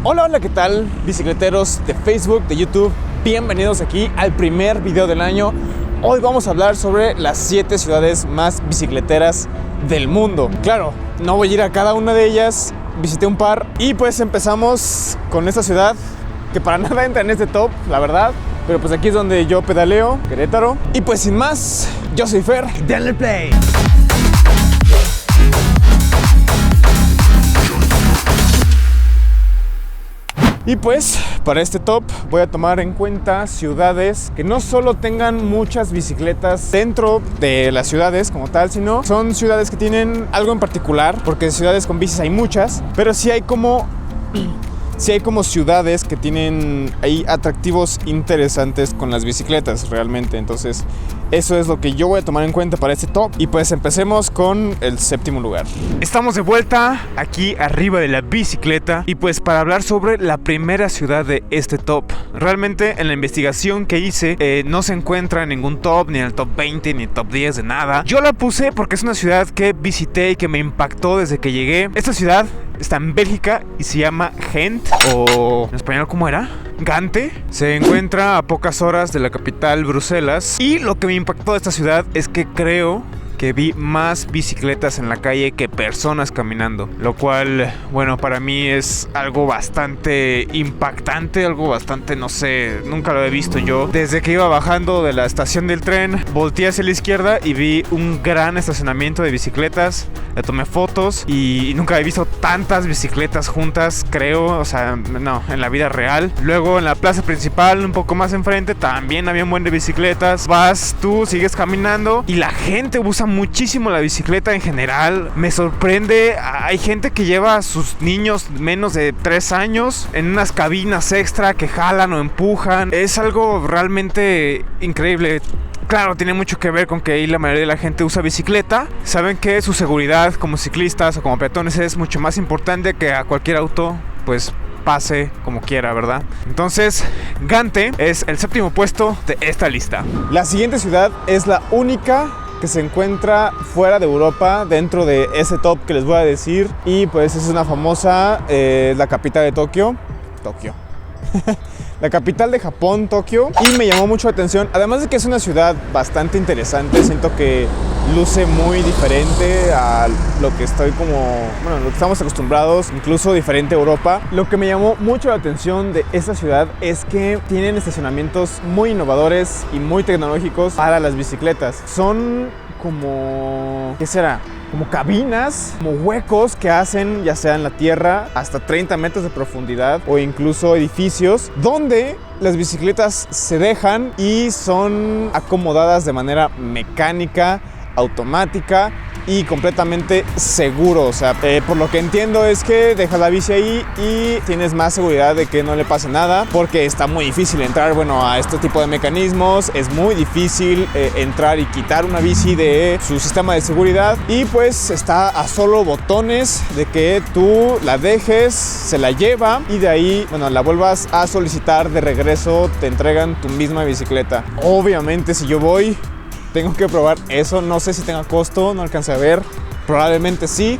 Hola, hola, ¿qué tal? Bicicleteros de Facebook, de YouTube, bienvenidos aquí al primer video del año. Hoy vamos a hablar sobre las 7 ciudades más bicicleteras del mundo. Claro, no voy a ir a cada una de ellas, visité un par y pues empezamos con esta ciudad que para nada entra en este top, la verdad. Pero pues aquí es donde yo pedaleo, Querétaro. Y pues sin más, yo soy Fer. ¡Denle play! Y pues para este top voy a tomar en cuenta ciudades que no solo tengan muchas bicicletas dentro de las ciudades como tal, sino son ciudades que tienen algo en particular, porque ciudades con bicis hay muchas, pero sí hay como ciudades que tienen ahí atractivos interesantes con las bicicletas realmente. Entonces eso es lo que yo voy a tomar en cuenta para este top. Y pues empecemos con el 7º lugar. Estamos de vuelta aquí arriba de la bicicleta. Y pues para hablar sobre la primera ciudad de este top. Realmente en la investigación que hice no se encuentra en ningún top, ni en el top 20, ni en el top 10 de nada. Yo la puse porque es una ciudad que visité y que me impactó desde que llegué. Esta ciudad está en Bélgica y se llama Ghent, o en español, ¿cómo era? Gante. Se encuentra a pocas horas de la capital, Bruselas. Y lo que me impactó de esta ciudad es que creo que vi más bicicletas en la calle que personas caminando, lo cual, bueno, para mí es algo bastante impactante, algo bastante, no sé, nunca lo he visto yo. Desde que iba bajando de la estación del tren, volteé hacia la izquierda y vi un gran estacionamiento de bicicletas. Le tomé fotos y nunca he visto tantas bicicletas juntas, creo, o sea, no, en la vida real. Luego en la plaza principal, un poco más enfrente, también había un buen de bicicletas. Vas tú, sigues caminando y la gente usa muchísimo la bicicleta en general. Me sorprende, hay gente que lleva a sus niños menos de 3 años en unas cabinas extra que jalan o empujan. Es algo realmente increíble. Claro, tiene mucho que ver con que ahí la mayoría de la gente usa bicicleta. Saben que su seguridad como ciclistas o como peatones es mucho más importante que a cualquier auto, pues pase como quiera, ¿verdad? Entonces, Gante es el 7º puesto de esta lista. La siguiente ciudad es la única que se encuentra fuera de Europa dentro de ese top que les voy a decir. Y pues es una famosa, la capital de Tokio. La capital de Japón, Tokio. Y me llamó mucho la atención, además de que es una ciudad bastante interesante. Siento que luce muy diferente a lo que lo que estamos acostumbrados, incluso diferente a Europa. Lo que me llamó mucho la atención de esta ciudad es que tienen estacionamientos muy innovadores y muy tecnológicos para las bicicletas. Son como, ¿qué será? Como cabinas, como huecos que hacen ya sea en la tierra hasta 30 metros de profundidad, o incluso edificios donde las bicicletas se dejan y son acomodadas de manera mecánica, automática y completamente seguro. O sea, por lo que entiendo es que dejas la bici ahí y tienes más seguridad de que no le pase nada, porque está muy difícil entrar, bueno, a este tipo de mecanismos. Es muy difícil entrar y quitar una bici de su sistema de seguridad, y pues está a solo botones de que tú la dejes, se la lleva y de ahí, bueno, la vuelvas a solicitar de regreso, te entregan tu misma bicicleta. Obviamente si yo voy, tengo que probar eso. No sé si tenga costo, no alcancé a ver. Probablemente sí.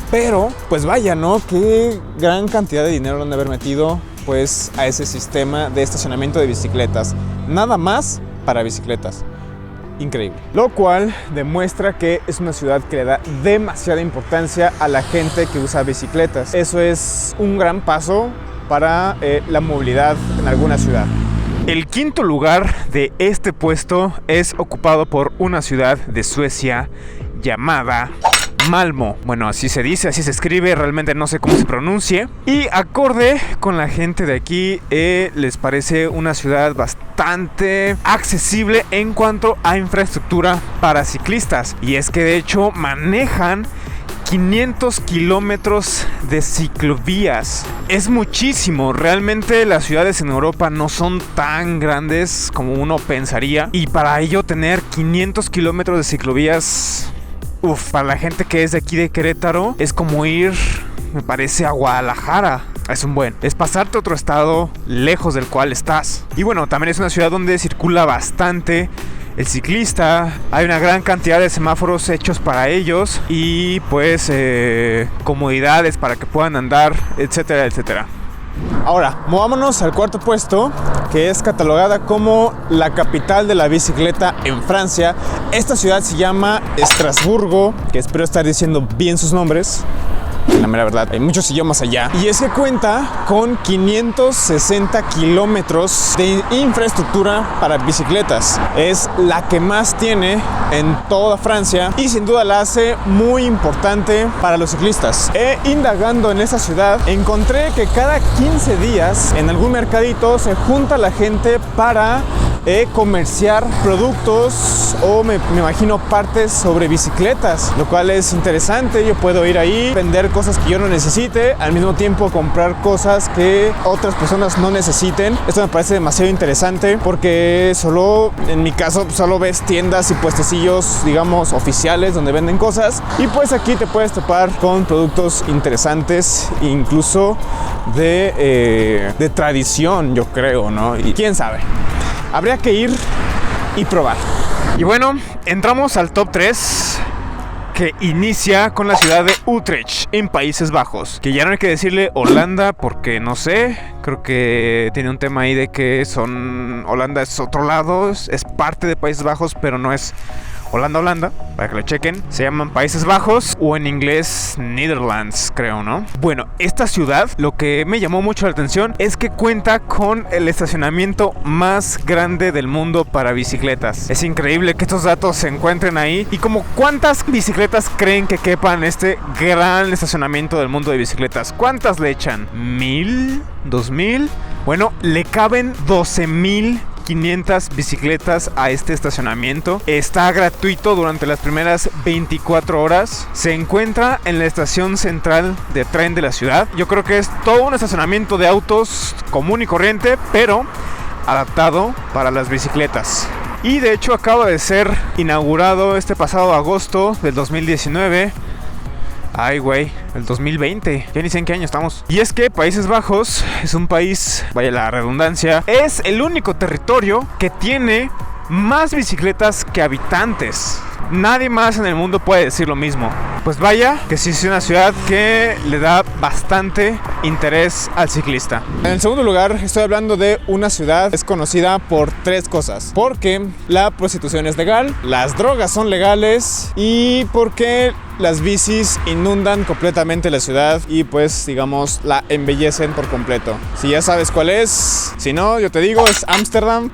Pero, pues vaya, ¿no? Qué gran cantidad de dinero han de haber metido, pues, a ese sistema de estacionamiento de bicicletas. Nada más para bicicletas. Increíble. Lo cual demuestra que es una ciudad que le da demasiada importancia a la gente que usa bicicletas. Eso es un gran paso para la movilidad en alguna ciudad. El 5º lugar de este puesto es ocupado por una ciudad de Suecia llamada Malmö. Bueno, así se dice, así se escribe, realmente no sé cómo se pronuncie. Y acorde con la gente de aquí, les parece una ciudad bastante accesible en cuanto a infraestructura para ciclistas. Y es que de hecho manejan 500 kilómetros de ciclovías. Es muchísimo. Realmente las ciudades en Europa no son tan grandes como uno pensaría, y para ello tener 500 kilómetros de ciclovías, para la gente que es de aquí de Querétaro, es como ir, me parece, a Guadalajara. Es pasarte a otro estado lejos del cual estás. Y bueno, también es una ciudad donde circula bastante el ciclista. Hay una gran cantidad de semáforos hechos para ellos y pues comodidades para que puedan andar, etcétera, etcétera. Ahora, movámonos al cuarto puesto, que es catalogada como la capital de la bicicleta en Francia. Esta ciudad se llama Estrasburgo, que espero estar diciendo bien sus nombres. La mera verdad, hay muchos idiomas allá. Y es que cuenta con 560 kilómetros de infraestructura para bicicletas. Es la que más tiene en toda Francia y sin duda la hace muy importante para los ciclistas. Indagando en esa ciudad, encontré que cada 15 días en algún mercadito se junta la gente para comerciar productos o me imagino partes sobre bicicletas, lo cual es interesante. Yo puedo ir ahí, vender cosas que yo no necesite, al mismo tiempo comprar cosas que otras personas no necesiten. Esto me parece demasiado interesante porque solo, en mi caso, solo ves tiendas y puestecillos, digamos, oficiales donde venden cosas, y pues aquí te puedes topar con productos interesantes, incluso de tradición, yo creo, ¿no? Y quién sabe. Habría que ir y probar. Y bueno, entramos al top 3, que inicia con la ciudad de Utrecht, en Países Bajos. Que ya no hay que decirle Holanda porque no sé, creo que tiene un tema ahí de que Holanda es otro lado, es parte de Países Bajos, pero no es Holanda, para que lo chequen. Se llaman Países Bajos o en inglés Netherlands, creo, ¿no? Bueno, esta ciudad, lo que me llamó mucho la atención es que cuenta con el estacionamiento más grande del mundo para bicicletas. Es increíble que estos datos se encuentren ahí. Y como, ¿cuántas bicicletas creen que quepan en este gran estacionamiento del mundo de bicicletas? ¿Cuántas le echan? ¿1000? ¿2000? Bueno, le caben 12,500 bicicletas a este estacionamiento. Está gratuito durante las primeras 24 horas. Se encuentra en la estación central de tren de la ciudad. Yo creo que es todo un estacionamiento de autos común y corriente, pero adaptado para las bicicletas. Y de hecho acaba de ser inaugurado este pasado agosto del 2019. Ay, güey, el 2020. Ya ni sé en qué año estamos. Y es que Países Bajos es un país, vaya la redundancia, es el único territorio que tiene más bicicletas que habitantes. Nadie más en el mundo puede decir lo mismo. Pues vaya que sí es una ciudad que le da bastante interés al ciclista. En el segundo lugar, estoy hablando de una ciudad que es conocida por 3 cosas. Porque la prostitución es legal, las drogas son legales y porque las bicis inundan completamente la ciudad y pues digamos la embellecen por completo. Si ya sabes cuál es, si no, yo te digo, es Ámsterdam,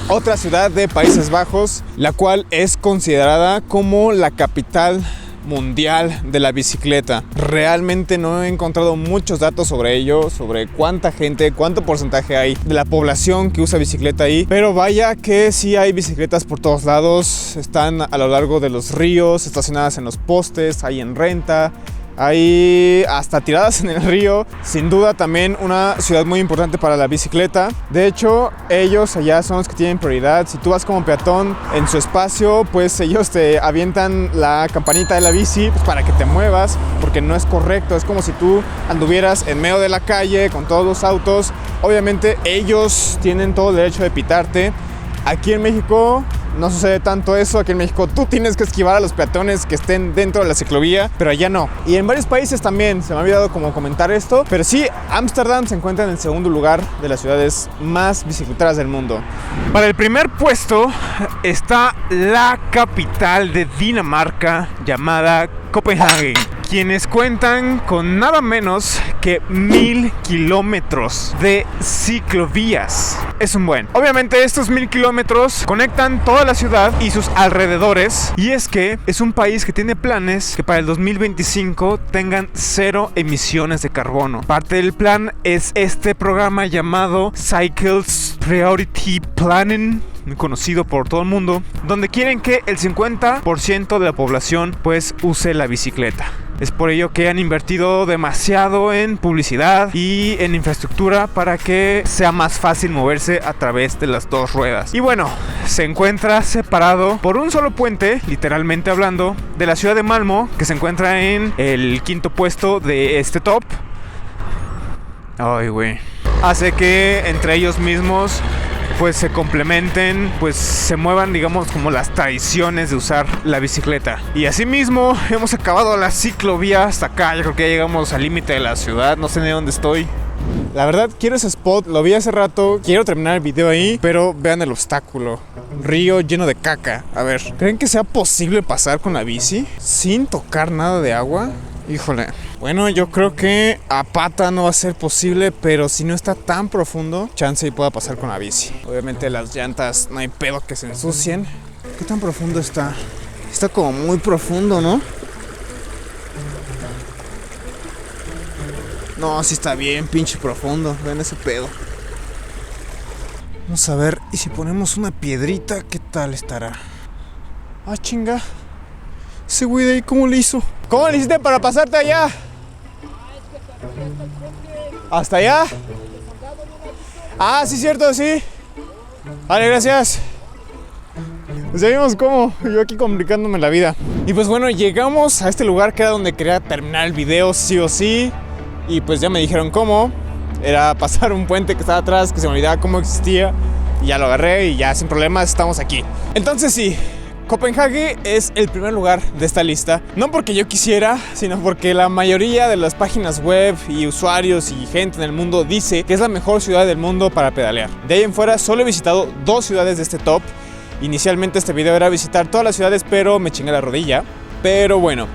otra ciudad de Países Bajos, la cual es considerada como la capital mundial de la bicicleta. Realmente no he encontrado muchos datos sobre ello, sobre cuánta gente, cuánto porcentaje hay de la población que usa bicicleta ahí, pero vaya que sí hay bicicletas por todos lados. Están a lo largo de los ríos, estacionadas en los postes, hay en renta, hay hasta tiradas en el río. Sin duda también una ciudad muy importante para la bicicleta. De hecho, ellos allá son los que tienen prioridad. Si tú vas como peatón en su espacio, pues ellos te avientan la campanita de la bici pues, para que te muevas, porque no es correcto. Es como si tú anduvieras en medio de la calle con todos los autos. Obviamente ellos tienen todo el derecho de pitarte. Aquí en México no sucede tanto eso. Aquí en México tú tienes que esquivar a los peatones que estén dentro de la ciclovía, pero allá no. Y en varios países también, se me ha olvidado como comentar esto, pero sí, Ámsterdam se encuentra en el segundo lugar de las ciudades más bicicleteras del mundo. Para el primer puesto está la capital de Dinamarca, llamada Copenhague, quienes cuentan con nada menos que 1000 kilómetros de ciclovías. Es un buen. Obviamente estos 1000 kilómetros conectan toda la ciudad y sus alrededores, y es que es un país que tiene planes que para el 2025 tengan 0 emisiones de carbono. Parte del plan es este programa llamado Cycles Priority Planning, conocido por todo el mundo, donde quieren que el 50% de la población pues use la bicicleta. Es por ello que han invertido demasiado en publicidad y en infraestructura para que sea más fácil moverse a través de las 2 ruedas. Y bueno, se encuentra separado por un solo puente, literalmente hablando, de la ciudad de Malmö, que se encuentra en el 5º puesto de este top. Ay, güey. Hace que entre ellos mismos pues se complementen, pues se muevan, digamos, como las tradiciones de usar la bicicleta. Y asimismo hemos acabado la ciclovía hasta acá. Yo creo que ya llegamos al límite de la ciudad, no sé de dónde estoy. La verdad, quiero ese spot, lo vi hace rato, quiero terminar el video ahí, pero vean el obstáculo. Un río lleno de caca. A ver, ¿creen que sea posible pasar con la bici sin tocar nada de agua? Híjole. Bueno, yo creo que a pata no va a ser posible, pero si no está tan profundo, chance y pueda pasar con la bici. Obviamente las llantas no hay pedo que se ensucien. ¿Qué tan profundo está? Está como muy profundo, ¿no? No, sí está bien pinche profundo. Ven ese pedo. Vamos a ver, y si ponemos una piedrita, ¿qué tal estará? Ah, chinga. Ese güey de ahí, ¿cómo le hizo? ¿Cómo le hiciste para pasarte allá? ¿Hasta allá? Ah, sí, cierto, sí. Vale, gracias. Pues ya vimos cómo, yo aquí complicándome la vida. Y pues bueno, llegamos a este lugar que era donde quería terminar el video sí o sí. Y pues ya me dijeron cómo. Era pasar un puente que estaba atrás, que se me olvidaba cómo existía. Y ya lo agarré y ya sin problemas estamos aquí. Entonces sí, Copenhague es el primer lugar de esta lista. No porque yo quisiera, sino porque la mayoría de las páginas web y usuarios y gente en el mundo dice que es la mejor ciudad del mundo para pedalear. De ahí en fuera solo he visitado 2 ciudades de este top. Inicialmente este video era visitar todas las ciudades, pero me chingué la rodilla. Pero bueno,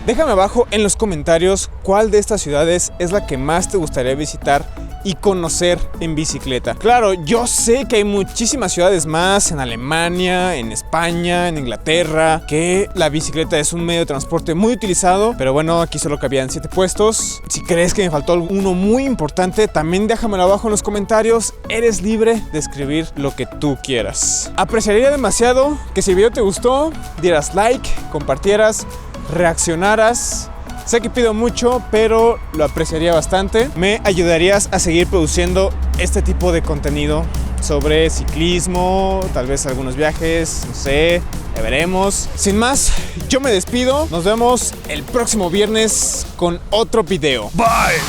déjame abajo en los comentarios cuál de estas ciudades es la que más te gustaría visitar y conocer en bicicleta. Claro, yo sé que hay muchísimas ciudades más en Alemania, en España, en Inglaterra, que la bicicleta es un medio de transporte muy utilizado, pero bueno, aquí solo cabían 7 puestos. Si crees que me faltó uno muy importante, también déjamelo abajo en los comentarios. Eres libre de escribir lo que tú quieras. Apreciaría demasiado que si el video te gustó, dieras like, compartieras, reaccionaras. Sé que pido mucho, pero lo apreciaría bastante. Me ayudarías a seguir produciendo este tipo de contenido sobre ciclismo, tal vez algunos viajes, no sé, ya veremos. Sin más, yo me despido. Nos vemos el próximo viernes con otro video. Bye.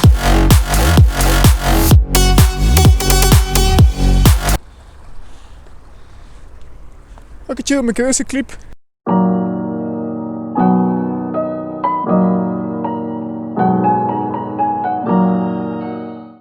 Ah, qué chido, me quedó ese clip.